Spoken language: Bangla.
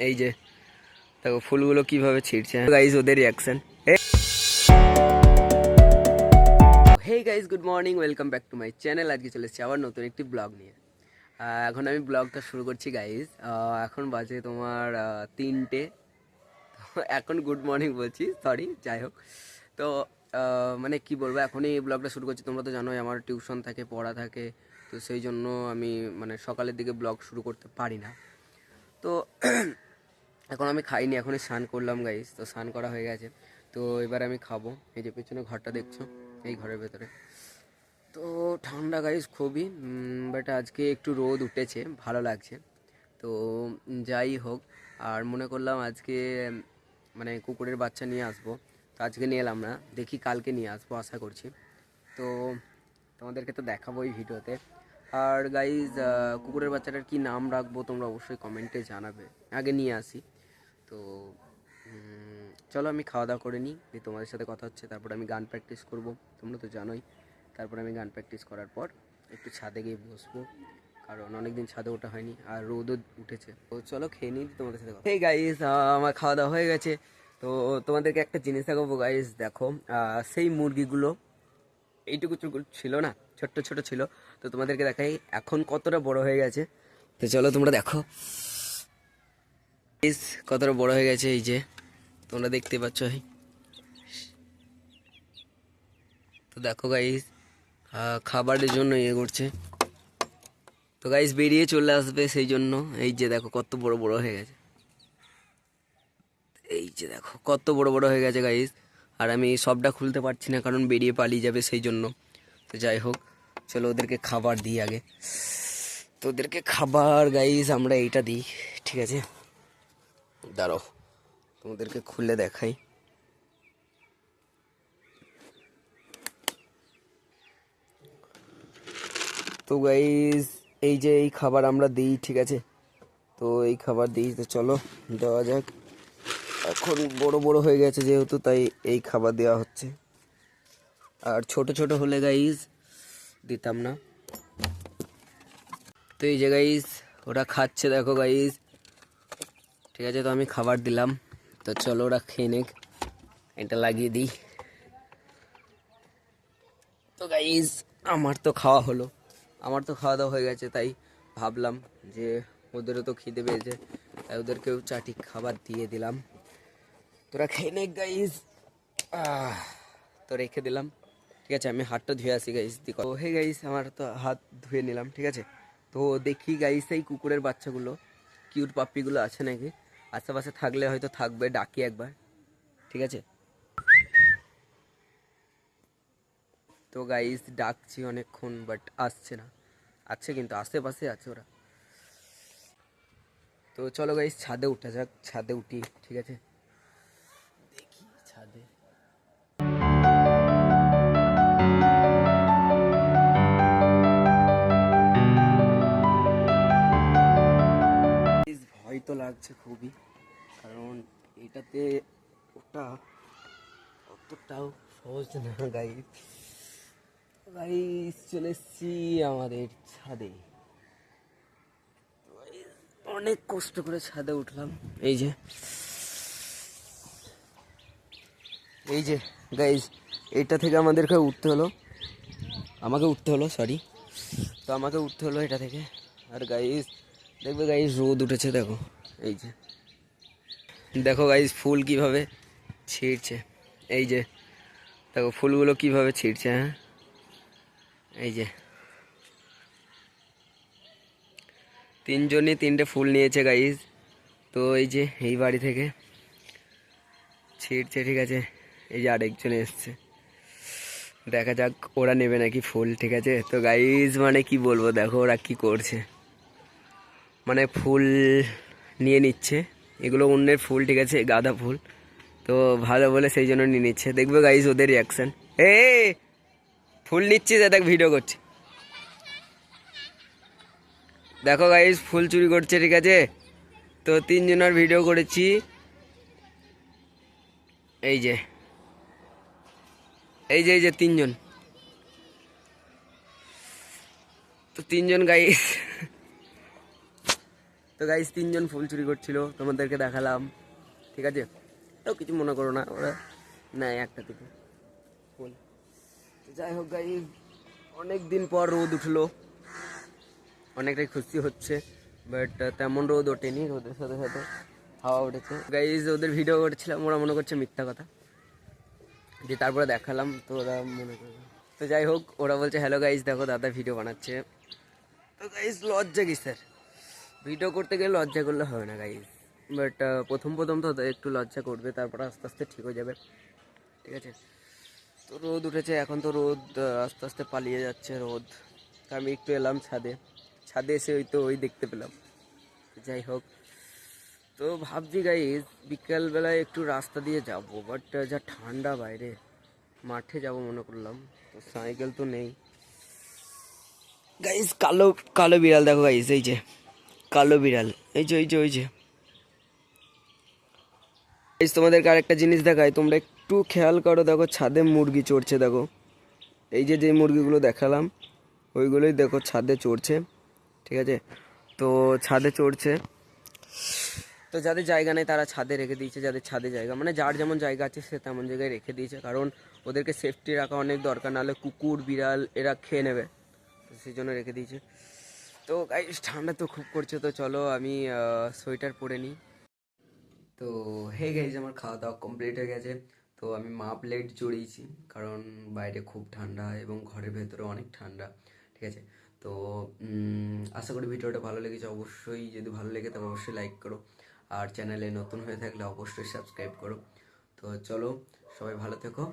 এই যে দেখো ফুলগুলো কিভাবে ছিঁড়ছে গাইজ, ওদের reaction. Hey guys, good morning, welcome back to my channel. আজকে চলে এসেছি আবার নতুন একটি ব্লগ নিয়ে। এখন আমি ব্লগটা শুরু করছি গাইজ। এখন বাজে তোমার 3টে। এখন গুড মর্নিং বলছি, সরি, যাই হোক। তো মানে কি বলবো, এখনই এই ব্লগটা শুরু করছি। তোমরা তো জানোই আমার টিউশন থাকে, পড়া থাকে, তো সেই জন্য আমি মানে সকালের দিকে ব্লগ শুরু করতে পারি না। তো এখন আমি খাইনি, এখনই স্নান করলাম গাইস। তো স্নান করা হয়ে গেছে, তো এবার আমি খাবো। এই যে পেছনে ঘরটা দেখছো, এই ঘরের ভেতরে তো ঠান্ডা গাইস খুবই, বাট আজকে একটু রোদ উঠেছে, ভালো লাগছে। তো যাই হোক, আর মনে করলাম আজকে মানে কুকুরের বাচ্চা নিয়ে আসবো। তো আজকে নিয়ে এলাম না, দেখি কালকে নিয়ে আসবো আশা করছি। তো তোমাদেরকে তো দেখাবো এই ভিডিওতে। আর গাইজ, কুকুরের বাচ্চাটার কি নাম রাখবো তোমরা অবশ্যই কমেন্টে জানাবে। আগে নিয়ে আসি। তো চলো আমি খাওয়া দাওয়া করে নিই, দিয়ে তোমাদের সাথে কথা হচ্ছে। তারপর আমি গান প্র্যাকটিস করব, তোমরা তো জানোই। তারপর আমি গান প্র্যাকটিস করার পর একটু ছাদে গিয়ে বসবো, কারণ অনেকদিন ছাদে ওঠা হয়নি, আর রোদও উঠেছে। তো চলো খেয়ে নিই, তোমাদের সাথে কথা। হেই গাইজ, আমার খাওয়া দাওয়া হয়ে গেছে। তো তোমাদেরকে একটা জিনিস দেখাবো গাইজ, দেখো সেই মুরগিগুলো এইটুকু ছিল না, ছোট্ট ছোট ছিল। তো তোমাদেরকে দেখাই এখন কতটা বড় হয়ে গেছে। তো চলো তোমরা দেখো কতটা বড় হয়ে গেছে। এই যে তোমরা দেখতে পাচ্ছ, তো দেখো গাইস, খাবারের জন্য ইয়ে করছে। তো গাইস বেরিয়ে চলে আসবে, সেই জন্য এই যে দেখো কত বড় বড় হয়ে গেছে। এই যে দেখো কত বড় বড় হয়ে গেছে গাইস। আর আমি সবটা খুলতে পারছি না, কারণ বেরিয়ে পালিয়ে যাবে সেই জন্য। তো যাই হোক, চলো ওদেরকে খাবার দিই আগে। তো ওদেরকে খাবার গাইস আমরা এইটা দিই, ঠিক আছে? দাঁড়াও তোমাদেরকে খুলে দেখাই। তো গাইস এই যে এই খাবার আমরা দিই, ঠিক আছে? তো এই খাবার দিই, তো চলো দেওয়া যাক। এখন বড় বড় হয়ে গেছে যেহেতু, তাই এই খাবার দেওয়া হচ্ছে। আর ছোট ছোট হলে গাইস দিতাম না। তো এই যে গাইস ওরা খাচ্ছে, দেখো গাইস, ঠিক আছে? তো আমি খাবার দিলাম, তো চলো ওরা খেয়ে নেক। এটা লাগিয়ে দিই। তো গাইস আমার তো খাওয়া হলো, আমার তো খাওয়া দাওয়া হয়ে গেছে, তাই ভাবলাম যে ওদেরও তো খিদে পেয়েছে, তাই ওদেরকেও চাটি খাবার দিয়ে দিলাম। তোরা খেয়ে নে গাইস। তো রেখে দিলাম, ঠিক আছে? আমি হাতটা ধুয়ে আসি গাইস। ও হে গাইস, আমার তো হাত ধুয়ে নিলাম, ঠিক আছে? তো দেখি গাইস এই কুকুরের বাচ্চাগুলো, কিউট পাপ্পিগুলো আছে নাকি। আশেপাশে থাকলে হয়তো থাকবে, ডাকি একবার, ঠিক আছে? তো গাইস ডাকছি অনেকক্ষণ, বাট আসছে না। আছে কিন্তু আশেপাশে আছে ওরা। তো চলো গাইস ছাদে উঠা যাক, ছাদে উঠি, ঠিক আছে? দেখি ছাদে। ভয় তো লাগছে খুবই, কারণ এটাতে ওটা অতটাও সহজ না গাইস। গাইস চলে এসছি আমাদের ছাদে। অনেক কষ্ট করে ছাদে উঠলাম। এই যে এই যে গাইস, এটা থেকে আমাদেরকে উঠতে হলো, আমাকে উঠতে হলো, সরি। তো আমাকে উঠতে হলো এটা থেকে। আর গাইস দেখবে গাইস রোদ উঠেছে, দেখো এই যে, দেখো গাইস ফুল কিভাবে ছিঁড়ছে। এই যে দেখো ফুলগুলো কিভাবে ছিঁড়ছে। হ্যাঁ এই যে তিনজনই তিনটে ফুল নিয়েছে গাইস। তো এই যে এই বাড়ি থেকে ছিঁড়ছে, ঠিক আছে? এই যে আরেকজন এসছে, দেখা যাক ওরা নেবে নাকি ফুল, ঠিক আছে? তো গাইস মানে কি বলবো, দেখো ওরা কি করছে, মানে ফুল নিয়ে নিচ্ছে। এগুলো অন্যের ফুল, ঠিক আছে? গাঁদা ফুল। তো ভালো বলে সেই জন্য নিয়ে নিচ্ছে, দেখবে গাইস ওদের রিয়াকশন। এ ফুল নিচ্ছি, দেখ ভিডিও করছি, দেখো গাইস ফুল চুরি করছে, ঠিক আছে? তো তিনজনের ভিডিও করেছি। এই যে এই যে তিনজন, তো তিনজন গাইস তো গাইস 3জন ফুল চুরি করছিল, তোমাদেরকে দেখালাম, ঠিক আছে? তো কিছু মনে করো না, ওরা নেয় একটা থেকে ফুল। তো যাই হোক গাইস, অনেক দিন পর রোদ উঠলো, অনেকটাই খুশি হচ্ছে, বাট তেমন রোদ ওঠেনি, রোদের সাথে সাথে হাওয়া উঠেছে। গাইস ওদের ভিডিও করছিলাম, ওরা মনে করছে মিথ্যা কথা, যে তারপরে দেখালাম, তো ওরা মনে করে। তো যাই হোক, ওরা বলছে হ্যালো গাইস দেখো দাদা ভিডিও বানাচ্ছে। তো গাইস লজ্জা কি স্যার, ভিডিও করতে গেলে লজ্জা করলে হবে না গাইস, বাট প্রথম প্রথম তো একটু লজ্জা করবে, তারপর আস্তে আস্তে ঠিক হয়ে যাবে, ঠিক আছে? তো রোদ উঠেছে, এখন তো রোদ আস্তে আস্তে পালিয়ে যাচ্ছে রোদ। তো আমি একটু এলাম ছাদে, ছাদে এসে ওই দেখতে পেলাম। যাই হোক, তো ভাবছি গাইস বিকালবেলায় একটু রাস্তা দিয়ে যাব, বাট যা ঠান্ডা বাইরে, মাঠে যাব মনে করলাম, তো সাইকেল তো নেই। গাইস কালো কালো বিড়াল দেখো গাইস, এই যে কালো বিড়াল, এই যে গাইস তোমাদেরকে আরেকটা জিনিস দেখাই, তোমরা একটু খেয়াল করো, দেখো ছাদে মুরগি চড়ছে, দেখো এই যে যে মুরগিগুলো দেখালাম ওইগুলোই দেখো ছাদে চড়ছে, ঠিক আছে? তো ছাদে চড়ছে, তো যাদের জায়গা নেই তারা ছাদে রেখে দিয়েছে, যাদের ছাদে জায়গা, মানে যার যেমন জায়গা আছে সে তেমন জায়গায় রেখে দিয়েছে, কারণ ওদেরকে সেফটি রাখা অনেক দরকার, নাহলে কুকুর বিড়াল এরা খেয়ে নেবে, তো সেই জন্য রেখে দিয়েছে। তো গাইস ঠান্ডা তো খুব করছে, তো চলো আমি সোয়েটার পরে নিই। তো হে গাইজ আমার খাওয়া দাওয়া কমপ্লিট হয়ে গেছে। তো আমি মাফ জড়িয়েছি, কারণ বাইরে খুব ঠান্ডা এবং ঘরের ভেতরে অনেক ঠান্ডা, ঠিক আছে? তো আশা করি ভিডিওটা ভালো লেগেছে, অবশ্যই যদি ভালো লেগে থাকে অবশ্যই লাইক করো, আর চ্যানেলে নতুন হয়ে থাকলে অবশ্যই সাবস্ক্রাইব করো। তো চলো, সবাই ভালো থেকো।